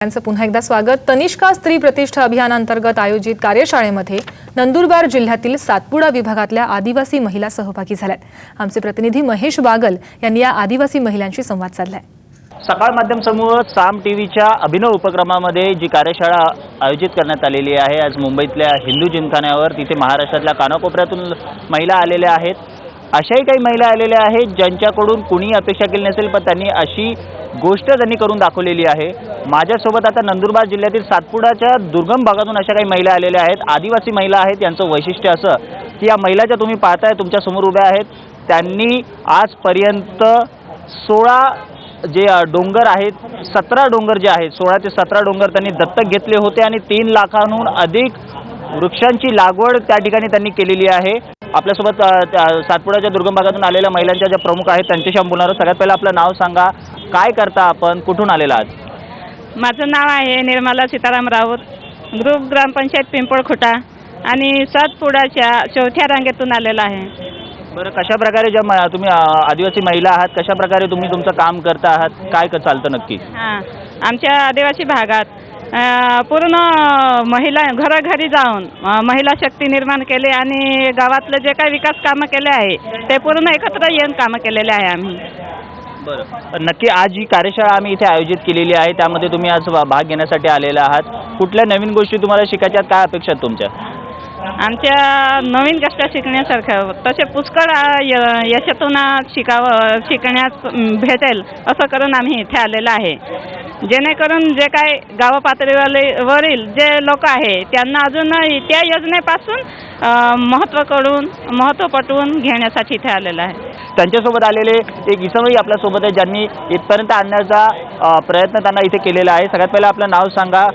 त्यांचं पुन्हा एकदा स्वागत। तनिष्का स्त्री प्रतिष्ठा अभियानांतर्गत आयोजित कार्यशाळेमध्ये नंदुरबार जिल्ह्यातील सातपुडा विभागातल्या आदिवासी महिला सहभागी झाल्यात। आमचे प्रतिनिधी महेश बागल यांनी या आदिवासी महिलांशी संवाद साधलाय। सकाळ माध्यम समूह साम टीव्हीच्या अभिनव उपक्रमामध्ये जी कार्यशाळा आयोजित करण्यात आलेली आहे, आज मुंबईतल्या हिंदू जिमखान्यावर, तिथे महाराष्ट्रातल्या कानाकोपऱ्यातून महिला आलेल्या आहेत। अशाही काही महिला आलेल्या आहेत ज्यांच्याकडून कुणी अपेक्षा केली नसेल, पण त्यांनी अशी गोष्ट त्यांनी करून दाखवलेली आहे। माझ्यासोबत आता नंदुरबार जिल्ह्यातील सातपुडाच्या दुर्गम भागातून अशा काही महिला आलेल्या आहेत, आदिवासी महिला आहेत। यांचं वैशिष्ट्य असं की या महिला ज्या तुम्ही पाहताय तुमच्या समोर उभ्या आहेत, त्यांनी आजपर्यंत 16 जे डोंगर आहेत, 17 डोंगर जे आहेत, 16 ते 17 डोंगर त्यांनी दत्तक घेतले होते आणि 3 लाखांहून अधिक वृक्षांची लागवड त्या ठिकाणी त्यांनी केलेली आहे। आपल्यासोबत सातपुडाच्या दुर्गम भागातून आलेल्या महिलांच्या ज्या प्रमुख आहेत त्यांच्याशी आपण बोलणार आहोत। सगळ्यात पहिलं आपलं नाव सांगा, काय करता आपण, कुठून आलेला आहात? माझं नाव आहे निर्मला सीताराम राऊत, ग्रुप ग्रामपंचायत पिंपळखुटा आणि सातपुडाच्या चौथ्या रांगेतून आलेला आहे। बरं, कशा प्रकारे ज्या तुम्ही आदिवासी महिला आहात, कशा प्रकारे तुम्ही तुमचं काम करता आहात, काय चालतं नक्की? हां, आमच्या आदिवासी भागात पूर्ण महिला घरोघरी जाऊन महिला शक्ती निर्माण केली आणि गावातले जे काही विकास कामं केले आहे ते पूर्ण एकत्र येऊन कामं केलेले आहे आम्ही। बरं, नक्की आज जी कार्यशाळा आम्ही इथे आयोजित केलेली आहे त्यामध्ये तुम्ही आज भाग घेण्यासाठी आलेला आहात। कुठल्या नवीन गोष्टी तुम्हाला शिकायच्या, काय अपेक्षा आहेत तुमच्या? आमच्या नवीन गोष्ट शिकण्यासारखं तसे पुष्कळ याच्यातून शिकण्यास भेटेल असं करून आम्ही इथे आलेलो आहे, जेणेकरून जे काय गाव पातळीवरील जे लोक आहे त्यांना अजून त्या योजनेपासून महत्त्व पटवून घेण्यासाठी इथे आलेलं आहे। त्यांच्यासोबत आलेले एक इसमही आपल्यासोबत आहे ज्यांनी इथपर्यंत आणण्याचा प्रयत्न त्यांना इथे केलेला आहे। सगळ्यात पहिलं आपलं नाव सांगा।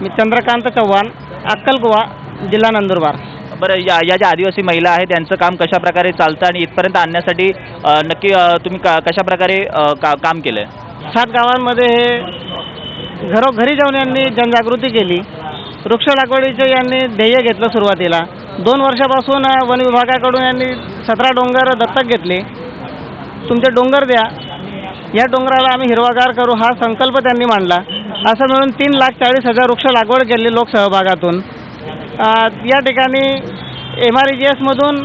मी चंद्रकांत चव्हाण, अक्कलकुवा, जिल्हा नंदुरबार। बरं, या ज्या आदिवासी महिला आहेत त्यांचं काम कशा प्रकारे चालतं आणि इथपर्यंत आणण्यासाठी नक्की तुम्ही कशा प्रकारे काम केलं आहे? 7 गावांमध्ये हे घरोघरी जाऊन यांनी जनजागृती केली। वृक्ष लागवडीचे यांनी ध्येय घेतलं सुरुवातीला। 2 वर्षापासून वन विभागाकडून यांनी 17 डोंगर दत्तक घेतले। तुमचे डोंगर द्या, या डोंगराला आम्ही हिरवागार करू, हा संकल्प त्यांनी मांडला। असं मिळून 3,40,000 वृक्ष लागवड केली लोकसहभागातून। या ठिकाणी MRGS मधून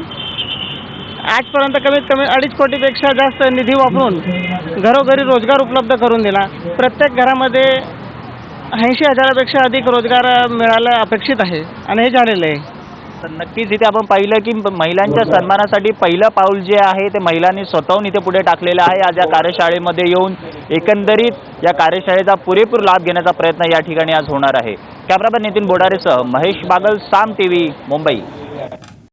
आजपर्यंत कमीत कमी 2.5 कोटीपेक्षा जास्त निधी वापरून घरोघरी रोजगार उपलब्ध करून दिला। प्रत्येक घरामध्ये 80,000पेक्षा पेक्षा अधिक रोजगार मिळायला अपेक्षित आहे आणि हे झालेलं आहे। तर नक्कीच इथे आपण पाहिलं की महिलांच्या सन्मानासाठी पहिलं पाऊल जे आहे ते महिलांनी स्वतःहून इथे पुढे टाकलेलं आहे। आज या कार्यशाळेमध्ये येऊन एकंदरीत या कार्यशाळेचा पुरेपूर लाभ घेण्याचा प्रयत्न या ठिकाणी आज होणार आहे। कॅमेरामॅन नितीन बोडारेसह महेश बागल, साम टीव्ही, मुंबई।